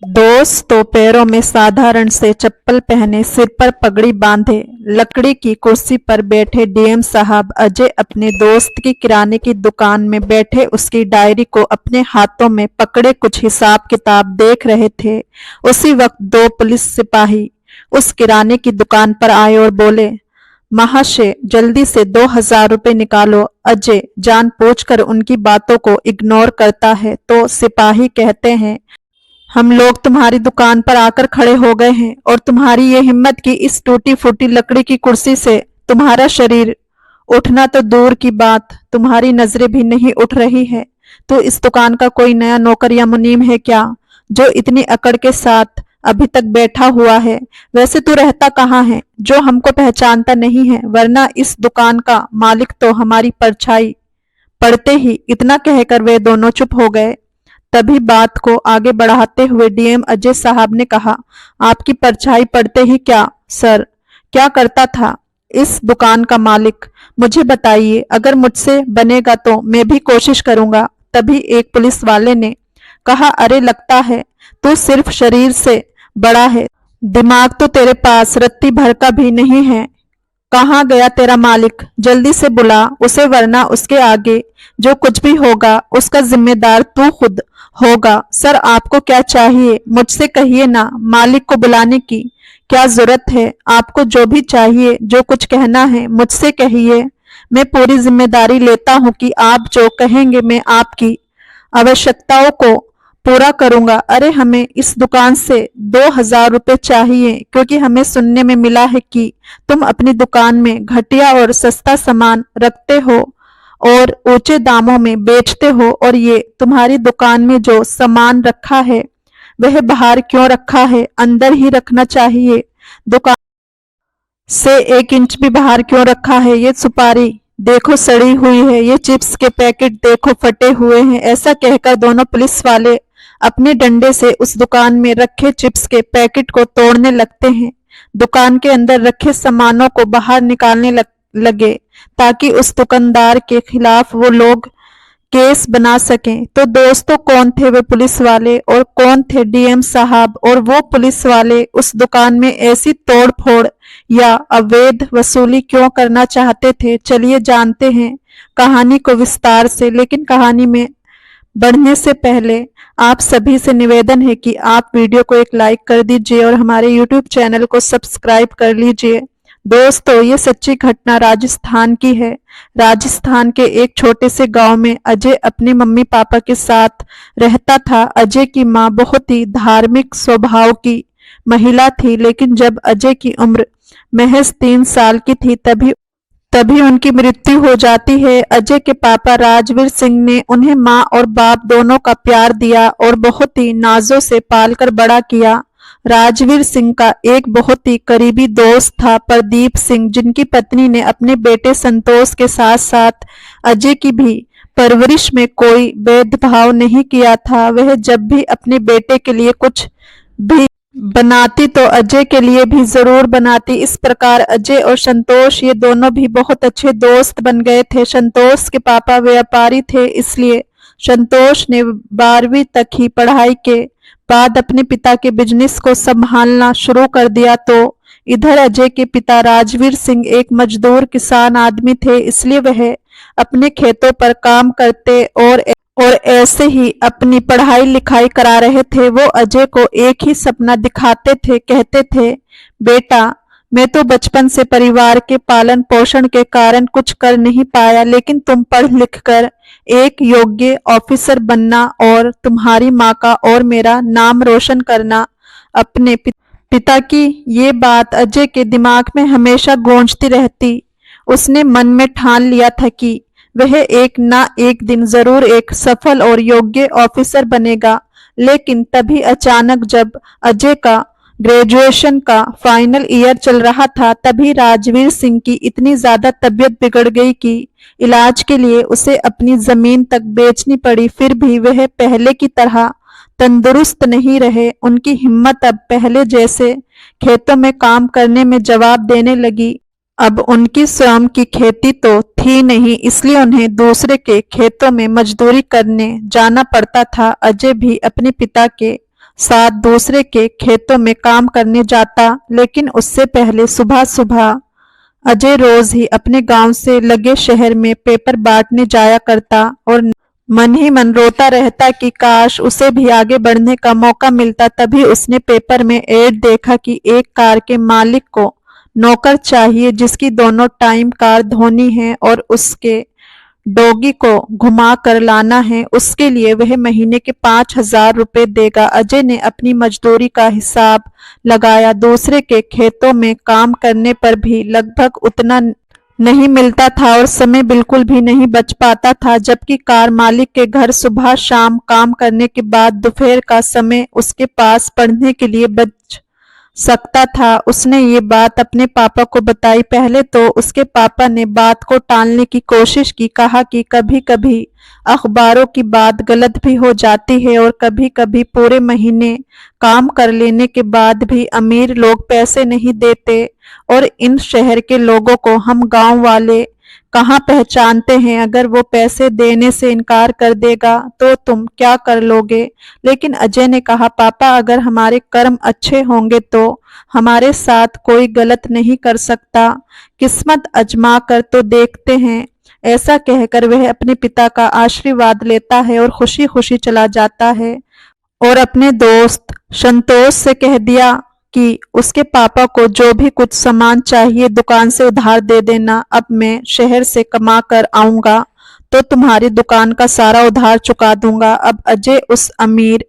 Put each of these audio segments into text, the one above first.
दोस्त तो पैरों में साधारण से चप्पल पहने, सिर पर पगड़ी बांधे, लकड़ी की कुर्सी पर बैठे डीएम साहब अजय अपने दोस्त की किराने की दुकान में बैठे उसकी डायरी को अपने हाथों में पकड़े कुछ हिसाब किताब देख रहे थे। उसी वक्त दो पुलिस सिपाही उस किराने की दुकान पर आए और बोले, महाशय जल्दी से 2,000 रुपए निकालो। अजय जानबूझकर उनकी बातों को इग्नोर करता है तो सिपाही कहते हैं, हम लोग तुम्हारी दुकान पर आकर खड़े हो गए हैं और तुम्हारी ये हिम्मत कि इस टूटी फूटी लकड़ी की कुर्सी से तुम्हारा शरीर उठना तो दूर की बात, तुम्हारी नजरें भी नहीं उठ रही है। तो इस दुकान का कोई नया नौकर या मुनीम है क्या, जो इतनी अकड़ के साथ अभी तक बैठा हुआ है? वैसे तू रहता कहाँ है जो हमको पहचानता नहीं है? वरना इस दुकान का मालिक तो हमारी परछाई पड़ते ही। इतना कहकर वे दोनों चुप हो गए। तभी बात को आगे बढ़ाते हुए डीएम अजय साहब ने कहा, आपकी परछाई पड़ते ही क्या सर, क्या करता था इस दुकान का मालिक? मुझे बताइए, अगर मुझसे बनेगा तो मैं भी कोशिश करूंगा। तभी एक पुलिस वाले ने कहा, अरे लगता है तू सिर्फ शरीर से बड़ा है, दिमाग तो तेरे पास रत्ती भर का भी नहीं है। कहाँ गया तेरा मालिक? जल्दी से बुला उसे, वरना उसके आगे जो कुछ भी होगा उसका जिम्मेदार तू खुद होगा। सर आपको क्या चाहिए मुझसे कहिए ना, मालिक को बुलाने की क्या जरूरत है? आपको जो भी चाहिए, जो कुछ कहना है मुझसे कहिए। मैं पूरी जिम्मेदारी लेता हूँ कि आप जो कहेंगे मैं आपकी आवश्यकताओं को पूरा करूंगा। अरे हमें इस दुकान से 2,000 रुपए चाहिए, क्योंकि हमें सुनने में मिला है कि तुम अपनी दुकान में घटिया और सस्ता सामान रखते हो और ऊंचे दामों में बेचते हो, और ये तुम्हारी दुकान में जो सामान रखा है वह बाहर क्यों रखा है? अंदर ही रखना चाहिए। दुकान से 1 इंच भी बाहर क्यों रखा है? ये सुपारी देखो सड़ी हुई है, ये चिप्स के पैकेट देखो फटे हुए हैं। ऐसा कहकर दोनों पुलिस वाले अपने डंडे से उस दुकान में रखे चिप्स के पैकेट को तोड़ने लगते हैं। दुकान के अंदर रखे सामानों को बाहर निकालने लगे ताकि उस दुकानदार के खिलाफ वो लोग केस बना सकें। तो दोस्तों कौन थे वे पुलिस वाले और कौन थे डीएम साहब, और वो पुलिस वाले उस दुकान में ऐसी तोड़फोड़ या अवैध वसूली क्यों करना चाहते थे? चलिए जानते हैं कहानी को विस्तार से। लेकिन कहानी में बढ़ने से पहले आप सभी से निवेदन है कि आप वीडियो को एक लाइक कर दीजिए और हमारे यूट्यूब चैनल को सब्सक्राइब कर लीजिए। दोस्तों ये सच्ची घटना राजस्थान की है। राजस्थान के एक छोटे से गांव में अजय अपने मम्मी पापा के साथ रहता था। अजय की माँ बहुत ही धार्मिक स्वभाव की महिला थी, लेकिन जब अजय की उम्र महज 3 साल की थी तभी उनकी मृत्यु हो जाती है। अजय के पापा राजवीर सिंह ने उन्हें माँ और बाप दोनों का प्यार दिया और बहुत ही नाजों से पालकर बड़ा किया। राजवीर सिंह का एक बहुत ही करीबी दोस्त था प्रदीप सिंह, जिनकी पत्नी ने अपने बेटे संतोष के साथ साथ अजय की भी परवरिश में कोई भेदभाव नहीं किया था। वह जब भी अपने बेटे के लिए कुछ भी बनाती तो अजय के लिए भी जरूर बनाती। इस प्रकार अजय और संतोष ये दोनों भी बहुत अच्छे दोस्त बन गए थे। संतोष के पापा व्यापारी थे, इसलिए संतोष ने 12वीं तक ही पढ़ाई के बाद अपने पिता के बिजनेस को संभालना शुरू कर दिया। तो इधर अजय के पिता राजवीर सिंह एक मजदूर किसान आदमी थे, इसलिए वह अपने खेतों पर काम करते और ऐसे ही अपनी पढ़ाई लिखाई करा रहे थे। वो अजय को एक ही सपना दिखाते थे, कहते थे, बेटा मैं तो बचपन से परिवार के पालन पोषण के कारण कुछ कर नहीं पाया, लेकिन तुम पढ़ लिख कर एक योग्य ऑफिसर बनना और तुम्हारी माँ का और मेरा नाम रोशन करना। अपने पिता की ये बात अजय के दिमाग में हमेशा गूंजती रहती। उसने मन में ठान लिया था कि वह एक ना एक दिन जरूर एक सफल और योग्य ऑफिसर बनेगा। लेकिन तभी अचानक जब अजय का ग्रेजुएशन का फाइनल ईयर चल रहा था, तभी राजवीर सिंह की इतनी ज्यादा तबीयत बिगड़ गई कि इलाज के लिए उसे अपनी जमीन तक बेचनी पड़ी। फिर भी वह पहले की तरह तंदुरुस्त नहीं रहे। उनकी हिम्मत अब पहले जैसे खेतों में काम करने में जवाब देने लगी। अब उनकी स्वयं की खेती तो थी नहीं, इसलिए उन्हें दूसरे के खेतों में मजदूरी करने जाना पड़ता था। अजय भी अपने पिता के साथ दूसरे के खेतों में काम करने जाता, लेकिन उससे पहले सुबह सुबह अजय रोज ही अपने गांव से लगे शहर में पेपर बांटने जाया करता और मन ही मन रोता रहता कि काश उसे भी आगे बढ़ने का मौका मिलता। तभी उसने पेपर में एड देखा कि एक कार के मालिक को नौकर चाहिए जिसकी दोनों टाइम कार धोनी है और उसके डॉगी को घुमा कर लाना है। उसके लिए वह महीने के 5,000 रुपए देगा। अजय ने अपनी मजदूरी का हिसाब लगाया। दूसरे के खेतों में काम करने पर भी लगभग उतना नहीं मिलता था और समय बिल्कुल भी नहीं बच पाता था, जबकि कार मालिक के घर सुबह शाम काम करने के बाद दोपहर का समय उसके पास पढ़ने के लिए बच सकता था। उसने ये बात अपने पापा को बताई। पहले तो उसके पापा ने बात को टालने की कोशिश की, कहा कि कभी कभी अखबारों की बात गलत भी हो जाती है और कभी कभी पूरे महीने काम कर लेने के बाद भी अमीर लोग पैसे नहीं देते और इन शहर के लोगों को हम गांव वाले कहाँ पहचानते हैं। अगर वो पैसे देने से इनकार कर देगा तो तुम क्या कर लोगे। लेकिन अजय ने कहा, पापा अगर हमारे कर्म अच्छे होंगे तो हमारे साथ कोई गलत नहीं कर सकता, किस्मत आजमा कर तो देखते हैं। ऐसा कहकर वह अपने पिता का आशीर्वाद लेता है और खुशी खुशी चला जाता है और अपने दोस्त संतोष से कह दिया कि उसके पापा को जो भी कुछ सामान चाहिए दुकान से उधार दे देना। अब मैं शहर से कमा कर आऊंगा तो तुम्हारी दुकान का सारा उधार चुका दूंगा। अब अजय उस अमीर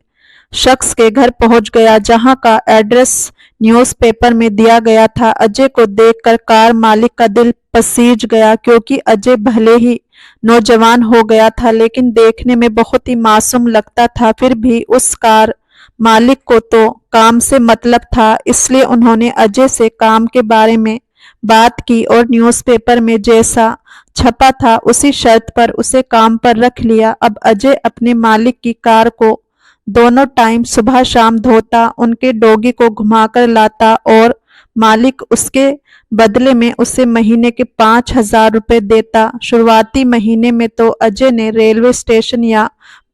शख्स के घर पहुंच गया जहां का एड्रेस न्यूज़पेपर में दिया गया था। अजय को देखकर कार मालिक का दिल पसीज गया, क्योंकि अजय भले ही नौजवान हो गया था लेकिन देखने में बहुत ही मासूम लगता था। फिर भी उस कार मालिक को तो काम से मतलब था, इसलिए उन्होंने अजय से काम के बारे में बात की और न्यूज़पेपर में जैसा छपा था उसी शर्त पर उसे काम पर रख लिया। अब अजय अपने मालिक की कार को दोनों टाइम सुबह शाम धोता, उनके डॉगी को घुमाकर लाता और मालिक उसके बदले में उसे महीने के 5,000 रुपए देता। शुरुआती महीने में तो अजय ने रेलवे स्टेशन या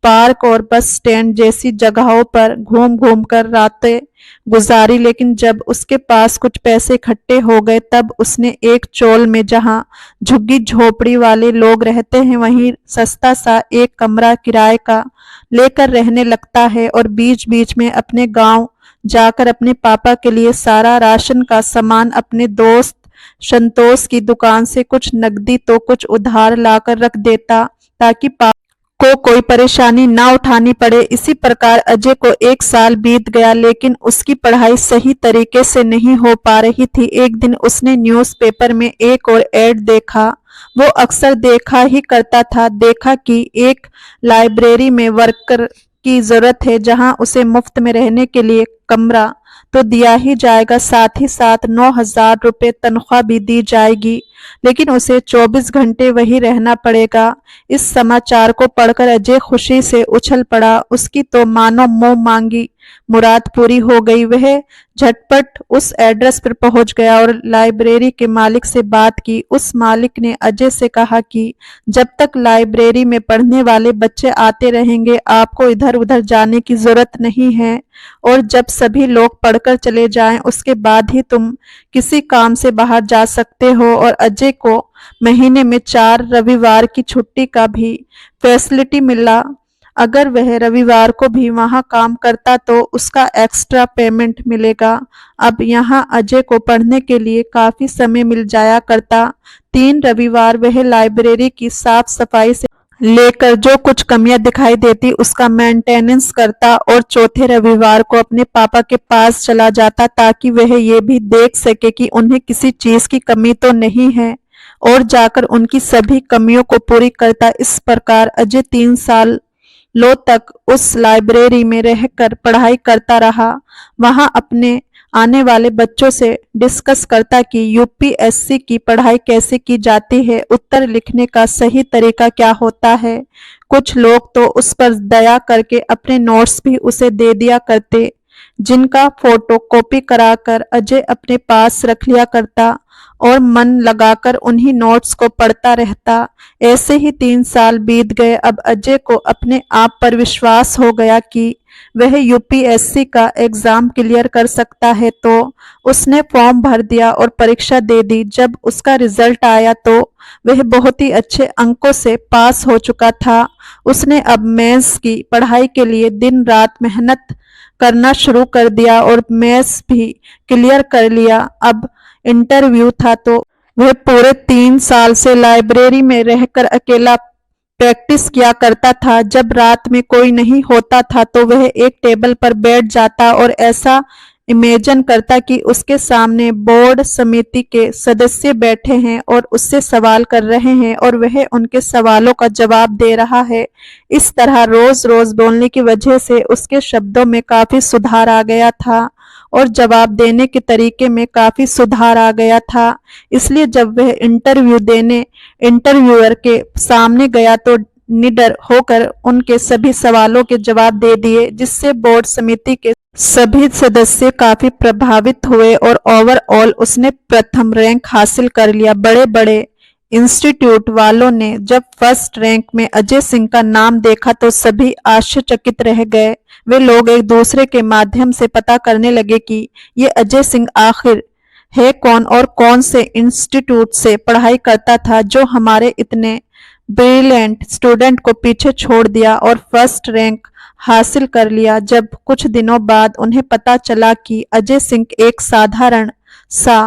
पार्क और बस स्टैंड जैसी जगहों पर घूम घूम कर रातें गुजारी, लेकिन जब उसके पास कुछ पैसे इकट्ठे हो गए तब उसने एक चौल में, जहां झुग्गी झोपड़ी वाले लोग रहते हैं, वहीं सस्ता सा एक कमरा किराए का लेकर रहने लगता है और बीच बीच में अपने गांव जाकर अपने पापा के लिए सारा राशन का सामान अपने दोस्त संतोष की दुकान से कुछ नकदी तो कुछ उधार लाकर रख देता ताकि को कोई परेशानी ना उठानी पड़े। इसी प्रकार अजय को 1 साल बीत गया लेकिन उसकी पढ़ाई सही तरीके से नहीं हो पा रही थी। एक दिन उसने न्यूज़पेपर में एक और एड देखा। वो अक्सर देखा ही करता था। देखा कि एक लाइब्रेरी में वर्कर की जरूरत है जहां उसे मुफ्त में रहने के लिए कमरा तो दिया ही जाएगा, साथ ही साथ 9,000 रुपये तनख्वाह भी दी जाएगी, लेकिन उसे 24 घंटे वही रहना पड़ेगा। इस समाचार को पढ़कर अजय खुशी से उछल पड़ा। उसकी तो मानो मुंह मांगी मुराद पूरी हो गई। वह झटपट उस एड्रेस पर पहुंच गया और लाइब्रेरी के मालिक से बात की। उस मालिक ने अजय से कहा कि जब तक लाइब्रेरी में पढ़ने वाले बच्चे आते रहेंगे आपको इधर उधर जाने की जरूरत नहीं है और जब सभी लोग पढ़कर चले जाएं उसके बाद ही तुम किसी काम से बाहर जा सकते हो। और अजय को महीने में 4 रविवार की छुट्टी का भी फैसिलिटी मिला। अगर वह रविवार को भी वहां काम करता तो उसका एक्स्ट्रा पेमेंट मिलेगा। अब यहाँ अजय को पढ़ने के लिए काफी समय मिल जाया करता। 3 रविवार वह लाइब्रेरी की साफ सफाई से लेकर जो कुछ कमियां दिखाई देती उसका मेंटेनेंस करता और चौथे रविवार को अपने पापा के पास चला जाता ताकि वह ये भी देख सके कि उन्हें किसी चीज की कमी तो नहीं है और जाकर उनकी सभी कमियों को पूरी करता। इस प्रकार अजय 3 सालों तक उस लाइब्रेरी में रहकर पढ़ाई करता रहा। वहां अपने आने वाले बच्चों से डिस्कस करता कि यूपीएससी की पढ़ाई कैसे की जाती है, उत्तर लिखने का सही तरीका क्या होता है। कुछ लोग तो उस पर दया करके अपने नोट्स भी उसे दे दिया करते, जिनका फोटो कॉपी कराकर अजय अपने पास रख लिया करता और मन लगाकर उन्हीं नोट्स को पढ़ता रहता। ऐसे ही 3 साल बीत गए। अब अजय को अपने आप पर विश्वास हो गया कि वह यूपीएससी का एग्जाम क्लियर कर सकता है, तो उसने फॉर्म भर दिया और परीक्षा दे दी। जब उसका रिजल्ट आया तो वह बहुत ही अच्छे अंकों से पास हो चुका था। उसने अब मेंस की पढ़ाई के लिए दिन रात मेहनत करना शुरू कर दिया और मेंस भी क्लियर कर लिया। अब इंटरव्यू था तो वह पूरे 3 साल से लाइब्रेरी में रहकर अकेला प्रैक्टिस किया करता था। जब रात में कोई नहीं होता था तो वह एक टेबल पर बैठ जाता और ऐसा इमेजिन करता कि उसके सामने बोर्ड समिति के सदस्य बैठे हैं और उससे सवाल कर रहे हैं और वह उनके सवालों का जवाब दे रहा है। इस तरह रोज रोज बोलने की वजह से उसके शब्दों में काफी सुधार आ गया था और जवाब देने के तरीके में काफी सुधार आ गया था। इसलिए जब वह इंटरव्यू देने इंटरव्यूअर के सामने गया तो निडर होकर उनके सभी सवालों के जवाब दे दिए, जिससे बोर्ड समिति के सभी सदस्य काफी प्रभावित हुए और ओवरऑल उसने प्रथम रैंक हासिल कर लिया। बड़े बड़े इंस्टीट्यूट वालों ने जब फर्स्ट रैंक में अजय सिंह का नाम देखा तो सभी आश्चर्यचकित रह गए। वे लोग एक दूसरे के माध्यम से पता करने लगे कि ये अजय सिंह आखिर है कौन और कौन से इंस्टीट्यूट से पढ़ाई करता था, जो हमारे इतने ब्रिलियंट स्टूडेंट को पीछे छोड़ दिया और फर्स्ट रैंक हासिल कर लिया। जब कुछ दिनों बाद उन्हें पता चला कि अजय सिंह एक साधारण सा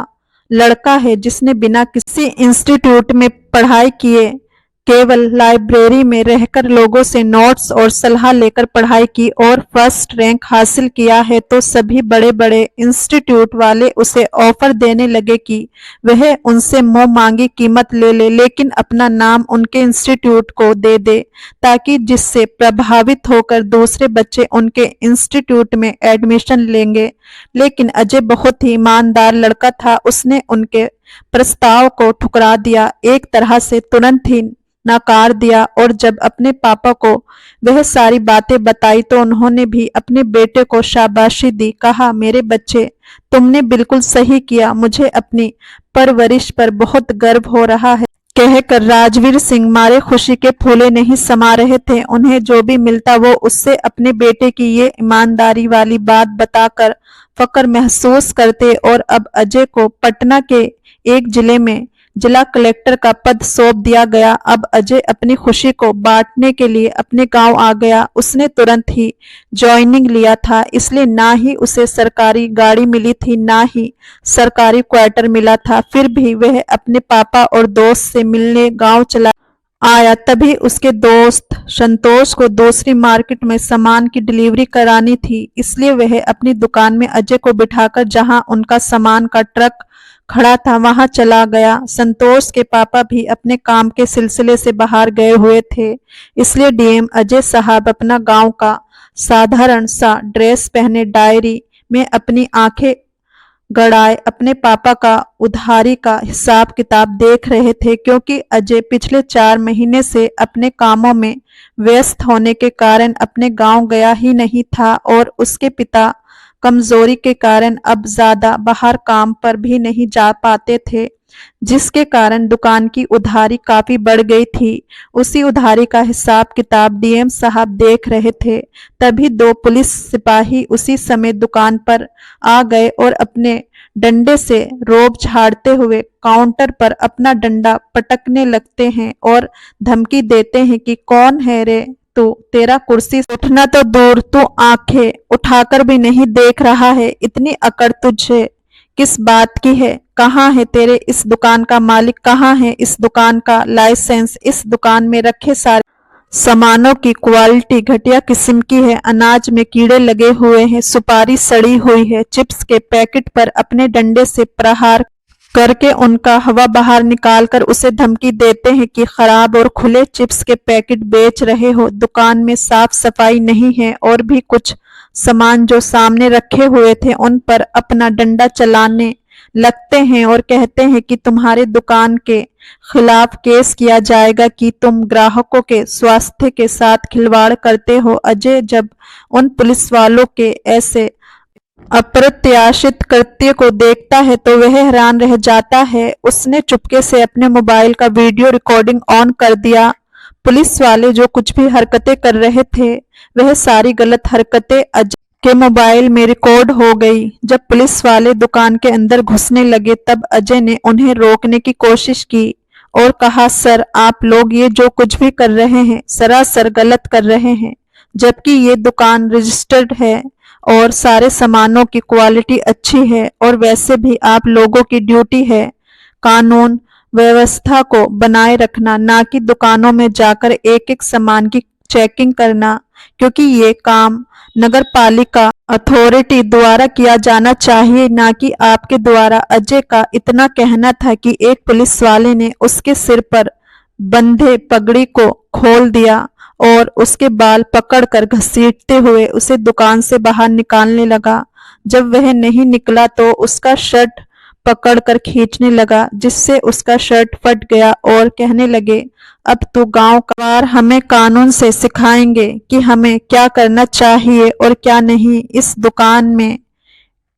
लड़का है जिसने बिना किसी इंस्टीट्यूट में पढ़ाई किए केवल लाइब्रेरी में रहकर लोगों से नोट्स और सलाह लेकर पढ़ाई की और फर्स्ट रैंक हासिल किया है, तो सभी बड़े बड़े इंस्टीट्यूट वाले उसे ऑफर देने लगे कि वह उनसे मुंह मांगी कीमत ले ले, लेकिन अपना नाम उनके इंस्टीट्यूट को दे दे, ताकि जिससे प्रभावित होकर दूसरे बच्चे उनके इंस्टीट्यूट में एडमिशन लेंगे। लेकिन अजय बहुत ही ईमानदार लड़का था। उसने उनके प्रस्ताव को ठुकरा दिया, एक तरह से तुरंत ही नकार दिया। और जब अपने पापा को वह सारी बातें बताई तो उन्होंने भी अपने बेटे को शाबाशी दी। कहा, मेरे बच्चे, तुमने बिल्कुल सही किया, मुझे अपनी परवरिश पर बहुत गर्व हो रहा है। कहकर राजवीर सिंह मारे खुशी के फूले नहीं समा रहे थे। उन्हें जो भी मिलता वो उससे अपने बेटे की ये ईमानदारी वाली बात बताकर फक्र महसूस करते। और अब अजय को पटना के एक जिले में जिला कलेक्टर का पद सौंप दिया गया। अब अजय अपनी खुशी को बांटने के लिए अपने गांव आ गया। उसने तुरंत ही ज्वाइनिंग लिया था, इसलिए ना ही उसे सरकारी गाड़ी मिली थी, ना ही सरकारी क्वार्टर मिला था। फिर भी वह अपने पापा और दोस्त से मिलने गांव चला आया। तभी उसके दोस्त संतोष को दूसरी मार्केट में सामान की डिलीवरी करानी थी, इसलिए वह अपनी दुकान में अजय को बिठाकर जहां उनका सामान का ट्रक खड़ा था वहां चला गया। संतोष के पापा भी अपने काम के सिलसिले से बाहर गए हुए थे, इसलिए डीएम अजय साहब अपना गांव का साधारण सा ड्रेस पहने डायरी में अपनी आंखें गड़ाए अपने पापा का उधारी का हिसाब किताब देख रहे थे, क्योंकि अजय पिछले 4 महीने से अपने कामों में व्यस्त होने के कारण अपने गांव गया ही नहीं था और उसके पिता कमजोरी के कारण अब ज्यादा बाहर काम पर भी नहीं जा पाते थे, जिसके कारण दुकान की उधारी काफी बढ़ गई थी। उसी उधारी का हिसाब किताब डीएम साहब देख रहे थे। तभी 2 पुलिस सिपाही उसी समय दुकान पर आ गए और अपने डंडे से रोब झाड़ते हुए काउंटर पर अपना डंडा पटकने लगते हैं और धमकी देते हैं कि कौन है रे तू, तेरा कुर्सी उठना तो दूर, तू आंखें उठाकर भी नहीं देख रहा है, इतनी अकड़ तुझे किस बात की है? कहाँ है तेरे इस दुकान का मालिक? कहाँ है इस दुकान का लाइसेंस? इस दुकान में रखे सारे सामानों की क्वालिटी घटिया किस्म की है, अनाज में कीड़े लगे हुए हैं, सुपारी सड़ी हुई है। चिप्स के पैकेट पर अपने डंडे से प्रहार करके उनका हवा बाहर निकालकर उसे धमकी देते हैं कि खराब और खुले चिप्स के पैकेट बेच रहे हो, दुकान में साफ सफाई नहीं है, और भी कुछ सामान जो सामने रखे हुए थे उन पर अपना डंडा चलाने लगते हैं और कहते हैं कि तुम्हारे दुकान के खिलाफ केस किया जाएगा कि तुम ग्राहकों के स्वास्थ्य के साथ खिलवाड़ करते हो। अजय जब उन पुलिस वालों के ऐसे अप्रत्याशित कृत्य को देखता है तो वह हैरान रह जाता है। उसने चुपके से अपने मोबाइल का वीडियो रिकॉर्डिंग ऑन कर दिया। पुलिस वाले जो कुछ भी हरकतें कर रहे थे वह सारी गलत हरकतें अजय के मोबाइल में रिकॉर्ड हो गई। जब पुलिस वाले दुकान के अंदर घुसने लगे तब अजय ने उन्हें रोकने की कोशिश की और कहा, सर आप लोग ये जो कुछ भी कर रहे हैं सरासर गलत कर रहे हैं, जबकि ये दुकान रजिस्टर्ड है और सारे सामानों की क्वालिटी अच्छी है और वैसे भी आप लोगों की ड्यूटी है कानून व्यवस्था को बनाए रखना, ना कि दुकानों में जाकर एक एक सामान की चेकिंग करना, क्योंकि ये काम नगर पालिका अथॉरिटी द्वारा किया जाना चाहिए, ना कि आपके द्वारा। अजय का इतना कहना था कि एक पुलिस वाले ने उसके सिर पर बंधे पगड़ी को खोल दिया और उसके बाल पकड़कर घसीटते हुए उसे दुकान से बाहर निकालने लगा। जब वह नहीं निकला तो उसका शर्ट पकड़कर खींचने लगा, जिससे उसका शर्ट फट गया और कहने लगे, अब तो गांव का वार हमें कानून से सिखाएंगे कि हमें क्या करना चाहिए और क्या नहीं। इस दुकान में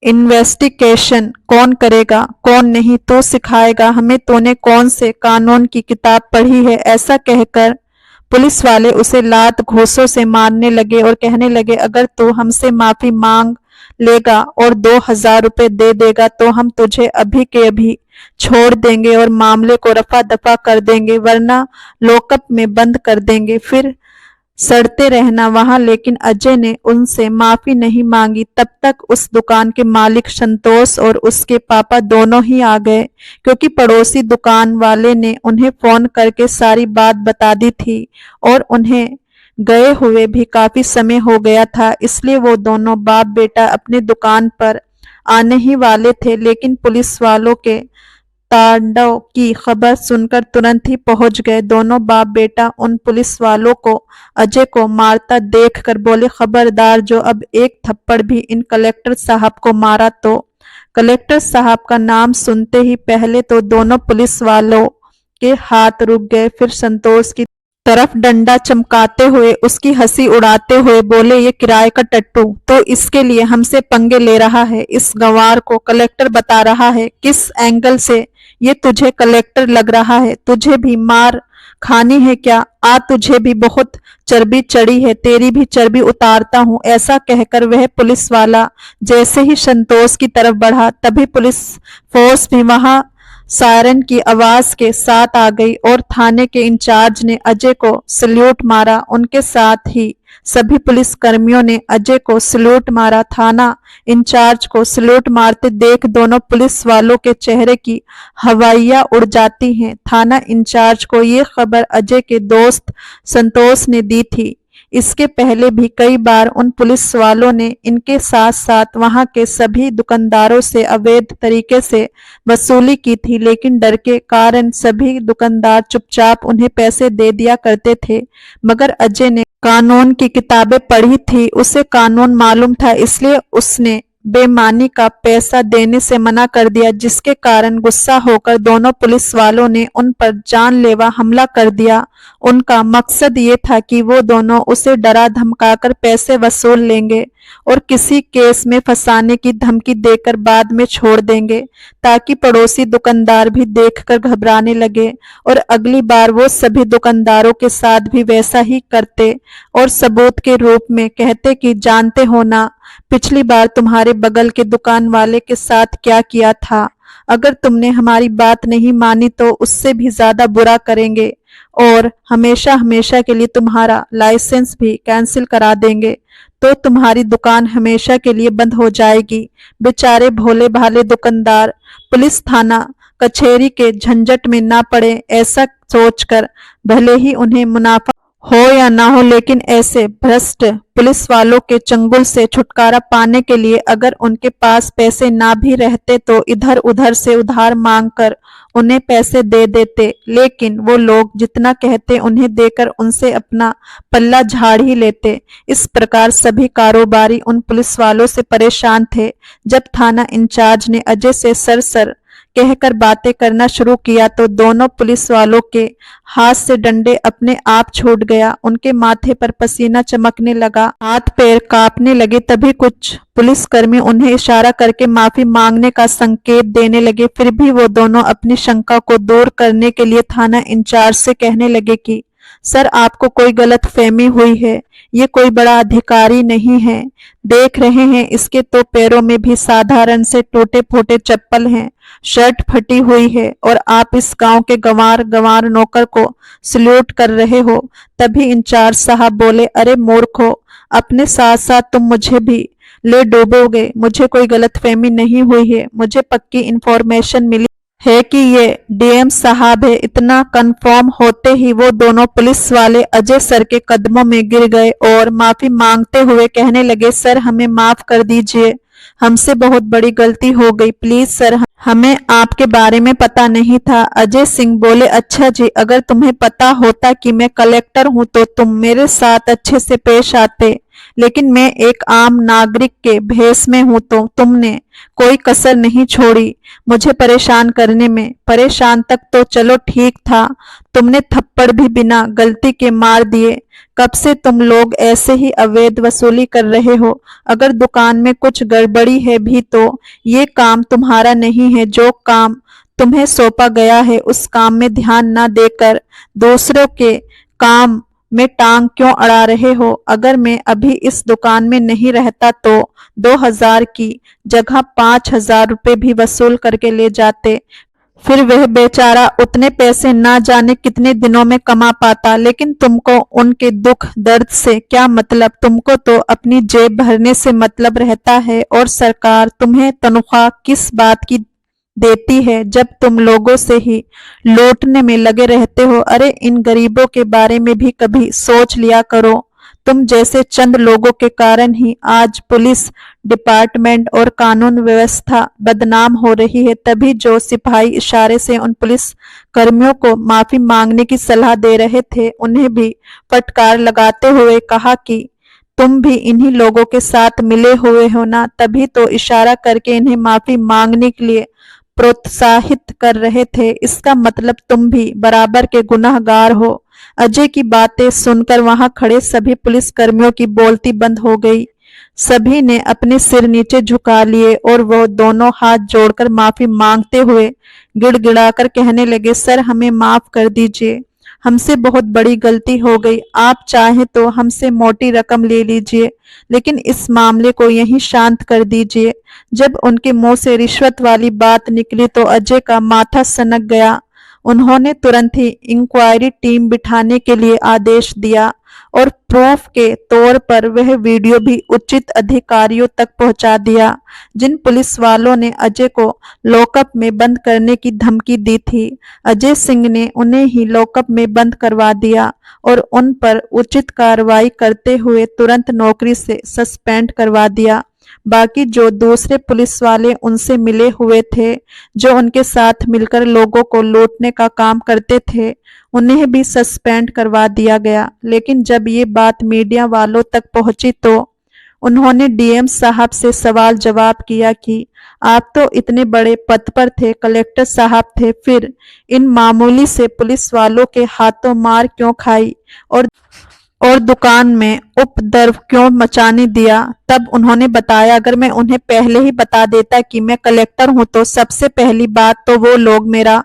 इन्वेस्टिगेशन कौन करेगा कौन नहीं तो सिखाएगा हमें, तूने कौन से कानून की किताब पढ़ी है। ऐसा कहकर पुलिस वाले उसे लात घूंसों से मारने लगे और कहने लगे, अगर तू हमसे माफी मांग लेगा और 2000 रुपए दे देगा तो हम तुझे अभी के अभी छोड़ देंगे और मामले को रफा दफा कर देंगे, वरना लॉकअप में बंद कर देंगे, फिर सड़ते रहना वहां। लेकिन अजय ने उनसे माफी नहीं मांगी। तब तक उस दुकान के मालिक संतोष और उसके पापा दोनों ही आ गए, क्योंकि पड़ोसी दुकान वाले ने उन्हें फोन करके सारी बात बता दी थी और उन्हें गए हुए भी काफी समय हो गया था, इसलिए वो दोनों बाप बेटा अपने दुकान पर आने ही वाले थे। लेकिन पुलिस वालों के तांडव की खबर सुनकर तुरंत ही पहुंच गए। दोनों बाप बेटा उन पुलिस वालों को अजय को मारता देखकर बोले, खबरदार जो अब एक थप्पड़ भी इन कलेक्टर साहब को मारा तो। कलेक्टर साहब का नाम सुनते ही पहले तो दोनों पुलिस वालों के हाथ रुक गए, फिर संतोष की तरफ डंडा चमकाते हुए उसकी हंसी उड़ाते हुए बोले, ये किराए का टट्टू तो इसके लिए हमसे पंगे ले रहा है, इस गंवार को कलेक्टर बता रहा है, किस एंगल से ये तुझे कलेक्टर लग रहा है, तुझे भी मार खानी है क्या, आ तुझे भी बहुत चर्बी चढ़ी है, तेरी भी चर्बी उतारता हूं। ऐसा कहकर वह पुलिस वाला जैसे ही संतोष की तरफ बढ़ा तभी पुलिस फोर्स भी वहां सायरन की आवाज के साथ आ गई और थाने के इंचार्ज ने अजय को सल्यूट मारा। उनके साथ ही सभी पुलिस कर्मियों ने अजय को सल्यूट मारा। थाना इंचार्ज को सल्यूट मारते देख दोनों पुलिस वालों के चेहरे की हवाइयां उड़ जाती हैं। थाना इंचार्ज को ये खबर अजय के दोस्त संतोष ने दी थी। इसके पहले भी कई बार उन पुलिस वालों ने इनके साथ साथ वहां के सभी दुकानदारों से अवैध तरीके से वसूली की थी, लेकिन डर के कारण सभी दुकानदार चुपचाप उन्हें पैसे दे दिया करते थे। मगर अजय ने कानून की किताबें पढ़ी थी, उसे कानून मालूम था, इसलिए उसने बेईमानी का पैसा देने से मना कर दिया, जिसके कारण गुस्सा होकर दोनों पुलिस वालों ने उन पर जानलेवा हमला कर दिया। उनका मकसद ये था कि वो दोनों उसे डरा धमकाकर पैसे वसूल लेंगे और किसी केस में फंसाने की धमकी देकर बाद में छोड़ देंगे, ताकि पड़ोसी दुकानदार भी देखकर घबराने लगे और अगली बार वो सभी दुकानदारों के साथ भी वैसा ही करते और सबूत के रूप में कहते कि जानते हो ना, पिछली बार तुम्हारे बगल के दुकान वाले के साथ क्या किया था, अगर तुमने हमारी बात नहीं मानी तो उससे भी ज्यादा बुरा करेंगे और हमेशा हमेशा के लिए तुम्हारा लाइसेंस भी कैंसिल करा देंगे, तो तुम्हारी दुकान हमेशा के लिए बंद हो जाएगी। बेचारे भोले भाले दुकानदार पुलिस थाना कचहरी के झंझट में ना पड़े, ऐसा सोचकर भले ही उन्हें मुनाफा हो या ना हो, लेकिन ऐसे भ्रष्ट पुलिस वालों के चंगुल से छुटकारा पाने के लिए अगर उनके पास पैसे ना भी रहते तो इधर उधर से उधार मांगकर उन्हें पैसे दे देते, लेकिन वो लोग जितना कहते उन्हें देकर उनसे अपना पल्ला झाड़ ही लेते। इस प्रकार सभी कारोबारी उन पुलिस वालों से परेशान थे। जब थाना इंचार्ज ने अजय से सर कहकर बातें करना शुरू किया तो दोनों पुलिस वालों के हाथ से डंडे अपने आप छूट गया। उनके माथे पर पसीना चमकने लगा, हाथ पैर कांपने लगे। तभी कुछ पुलिसकर्मी उन्हें इशारा करके माफी मांगने का संकेत देने लगे। फिर भी वो दोनों अपनी शंका को दूर करने के लिए थाना इंचार्ज से कहने लगे कि सर, आपको कोई गलतफहमी हुई है, ये कोई बड़ा अधिकारी नहीं है। देख रहे हैं इसके तो पैरों में भी साधारण से टूटे फूटे चप्पल हैं, शर्ट फटी हुई है और आप इस गांव के गंवार गंवार नौकर को सल्यूट कर रहे हो। तभी इंचार्ज साहब बोले, अरे मूर्खो, अपने साथ साथ तुम मुझे भी ले डूबोगे। मुझे कोई गलतफहमी नहीं हुई है, मुझे पक्की इंफॉर्मेशन मिली है कि ये डीएम साहब है। इतना कंफर्म होते ही वो दोनों पुलिस वाले अजय सर के कदमों में गिर गए और माफी मांगते हुए कहने लगे, सर हमें माफ कर दीजिए, हमसे बहुत बड़ी गलती हो गई, प्लीज सर, हमें आपके बारे में पता नहीं था। अजय सिंह बोले, अच्छा जी, अगर तुम्हें पता होता कि मैं कलेक्टर हूं तो तुम मेरे साथ अच्छे से पेश आते, लेकिन मैं एक आम नागरिक के भेष में हूं तो तुमने कोई कसर नहीं छोड़ी मुझे परेशान करने में। परेशान तक तो चलो ठीक था, तुमने थप्पड़ भी बिना गलती के मार दिए। कब से तुम लोग ऐसे ही अवैध वसूली कर रहे हो? अगर दुकान में कुछ गड़बड़ी है भी तो ये काम तुम्हारा नहीं है। जो काम तुम्हें सौंपा गया है उस काम में ध्यान ना देकर दूसरों के काम में टांग क्यों अड़ा रहे हो? अगर मैं अभी इस दुकान में नहीं रहता तो 2000 की जगह 5000 रुपए भी वसूल करके ले जाते, फिर वह बेचारा उतने पैसे ना जाने कितने दिनों में कमा पाता। लेकिन तुमको उनके दुख दर्द से क्या मतलब? तुमको तो अपनी जेब भरने से मतलब रहता है, और सरकार तुम्हें तनख्वाह किस बात की देती है जब तुम लोगों से ही लूटने में लगे रहते हो। अरे इन गरीबों के बारे में भी कभी सोच लिया करो। तुम जैसे चंद लोगों के कारण ही आज पुलिस डिपार्टमेंट और कानून व्यवस्था बदनाम हो रही है। तभी जो सिपाही इशारे से उन पुलिस कर्मियों को माफी मांगने की सलाह दे रहे थे, उन्हें भी फटकार लगाते हुए कहा कि तुम भी इन्हीं लोगों के साथ मिले हुए हो ना, तभी तो इशारा करके इन्हें माफी मांगने के लिए प्रोत्साहित कर रहे थे। इसका मतलब तुम भी बराबर के गुनहगार हो। अजय की बातें सुनकर वहां खड़े सभी पुलिस कर्मियों की बोलती बंद हो गई। सभी ने अपने सिर नीचे झुका लिए और वो दोनों हाथ जोड़कर माफी मांगते हुए गिड़गिड़ाकर कहने लगे, सर हमें माफ कर दीजिए, हमसे बहुत बड़ी गलती हो गई। आप चाहें तो हमसे मोटी रकम ले लीजिए, लेकिन इस मामले को यहीं शांत कर दीजिए। जब उनके मुंह से रिश्वत वाली बात निकली तो अजय का माथा सनक गया। उन्होंने तुरंत ही इंक्वायरी टीम बिठाने के लिए आदेश दिया और प्रूफ के तौर पर वह वीडियो भी उचित अधिकारियों तक पहुंचा दिया, जिन पुलिस वालों ने अजय को लॉकअप में बंद करने की धमकी दी थी। अजय सिंह ने उन्हें ही लॉकअप में बंद करवा दिया और उन पर उचित कार्रवाई करते हुए तुरंत नौकरी से सस्पेंड करवा दिया। बाकी जो दूसरे पुलिस वाले उनसे मिले हुए थे, जो उनके साथ मिलकर लोगों को लूटने का काम करते थे, उन्हें भी सस्पेंड करवा दिया गया। लेकिन जब ये बात मीडिया वालों तक पहुंची तो उन्होंने डीएम साहब से सवाल जवाब किया कि आप तो इतने बड़े पद पर थे, कलेक्टर साहब थे, फिर इन मामूली से पुलिस वालों के हाथों मार क्यों खाई और दुकान में उपद्रव क्यों मचाने दिया? तब उन्होंने बताया, अगर मैं उन्हें पहले ही बता देता कि मैं कलेक्टर हूं तो सबसे पहली बात तो वो लोग मेरा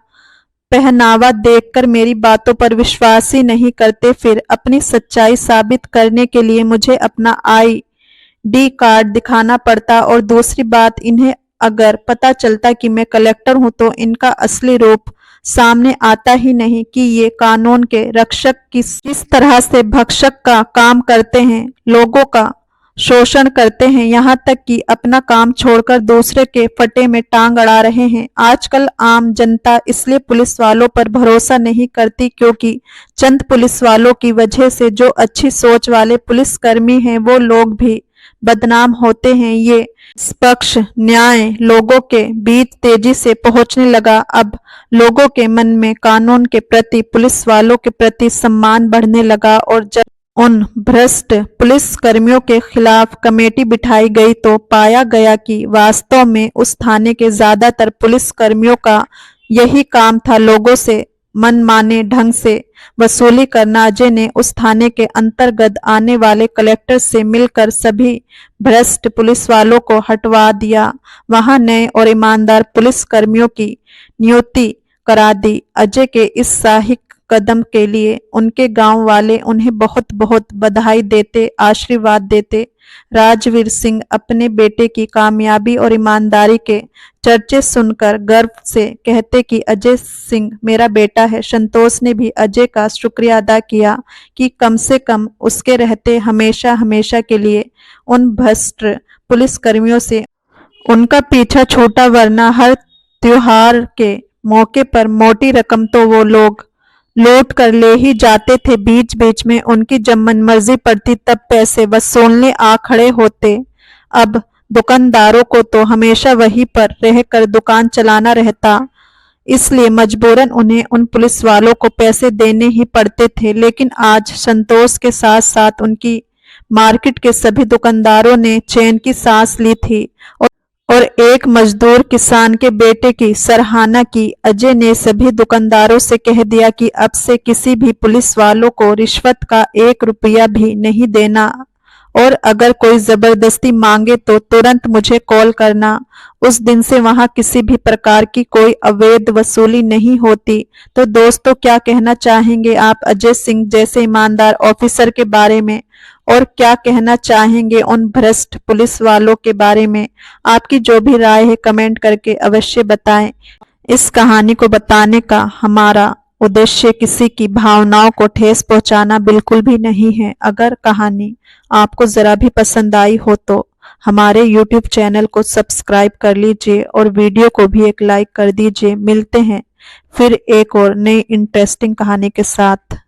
पहनावा देखकर मेरी बातों पर विश्वास ही नहीं करते। फिर अपनी सच्चाई साबित करने के लिए मुझे अपना ID कार्ड दिखाना पड़ता, और दूसरी बात, इन्हें अगर पता चलता कि मैं कलेक्टर हूं तो इनका असली रूप सामने आता ही नहीं कि ये कानून के रक्षक किस तरह से भक्षक का काम करते हैं, लोगों का शोषण करते हैं, यहाँ तक कि अपना काम छोड़कर दूसरे के फटे में टांग अड़ा रहे हैं। आजकल आम जनता इसलिए पुलिस वालों पर भरोसा नहीं करती क्योंकि चंद पुलिस वालों की वजह से जो अच्छी सोच वाले पुलिसकर्मी हैं वो लोग भी बदनाम होते हैं। ये निष्पक्ष न्याय लोगों के बीच तेजी से पहुंचने लगा। अब लोगों के मन में कानून के प्रति, पुलिस वालों के प्रति सम्मान बढ़ने लगा, और जब उन भ्रष्ट पुलिस कर्मियों के खिलाफ कमेटी बिठाई गई तो पाया गया कि वास्तव में उस थाने के ज्यादातर पुलिस कर्मियों का यही काम था, लोगों से मनमाने ढंग से वसूली करना। अजय ने उस थाने के अंतर्गत आने वाले कलेक्टर से मिलकर सभी भ्रष्ट पुलिस वालों को हटवा दिया, वहां नए और ईमानदार पुलिस कर्मियों की नियुक्ति करा दी। अजय के इस साहसिक कदम के लिए उनके गांव वाले उन्हें बहुत बहुत बधाई देते, आशीर्वाद देते। राजवीर सिंह अपने बेटे की कामयाबी और ईमानदारी के चर्चे सुनकर गर्व से कहते कि अजय सिंह मेरा बेटा है। संतोष ने भी अजय का शुक्रिया अदा किया कि कम से कम उसके रहते हमेशा हमेशा के लिए उन भ्रष्ट पुलिस कर्मियों से उनका पीछा छूटा, वरना हर त्योहार के मौके पर मोटी रकम तो वो लोग लौट कर ले ही जाते थे। बीच बीच में उनकी जब मनमर्जी पड़ती तब पैसे वसूलने आ खड़े होते। अब दुकानदारों को तो हमेशा वहीं पर रहकर दुकान चलाना रहता, इसलिए मजबूरन उन्हें उन पुलिस वालों को पैसे देने ही पड़ते थे। लेकिन आज संतोष के साथ साथ उनकी मार्केट के सभी दुकानदारों ने चैन की सांस ली थी और एक मजदूर किसान के बेटे की सराहना की। अजय ने सभी दुकानदारों से कह दिया कि अब से किसी भी पुलिस वालों को रिश्वत का 1 रुपया भी नहीं देना और अगर कोई जबरदस्ती मांगे तो तुरंत मुझे कॉल करना। उस दिन से वहां किसी भी प्रकार की कोई अवैध वसूली नहीं होती। तो दोस्तों, क्या कहना चाहेंगे आप अजय सिंह जैसे ईमानदार ऑफिसर के बारे में, और क्या कहना चाहेंगे उन भ्रष्ट पुलिस वालों के बारे में? आपकी जो भी राय है कमेंट करके अवश्य बताएं। इस कहानी को बताने का हमारा उद्देश्य किसी की भावनाओं को ठेस पहुंचाना बिल्कुल भी नहीं है। अगर कहानी आपको जरा भी पसंद आई हो तो हमारे YouTube चैनल को सब्सक्राइब कर लीजिए और वीडियो को भी एक लाइक कर दीजिए। मिलते हैं फिर एक और नई इंटरेस्टिंग कहानी के साथ।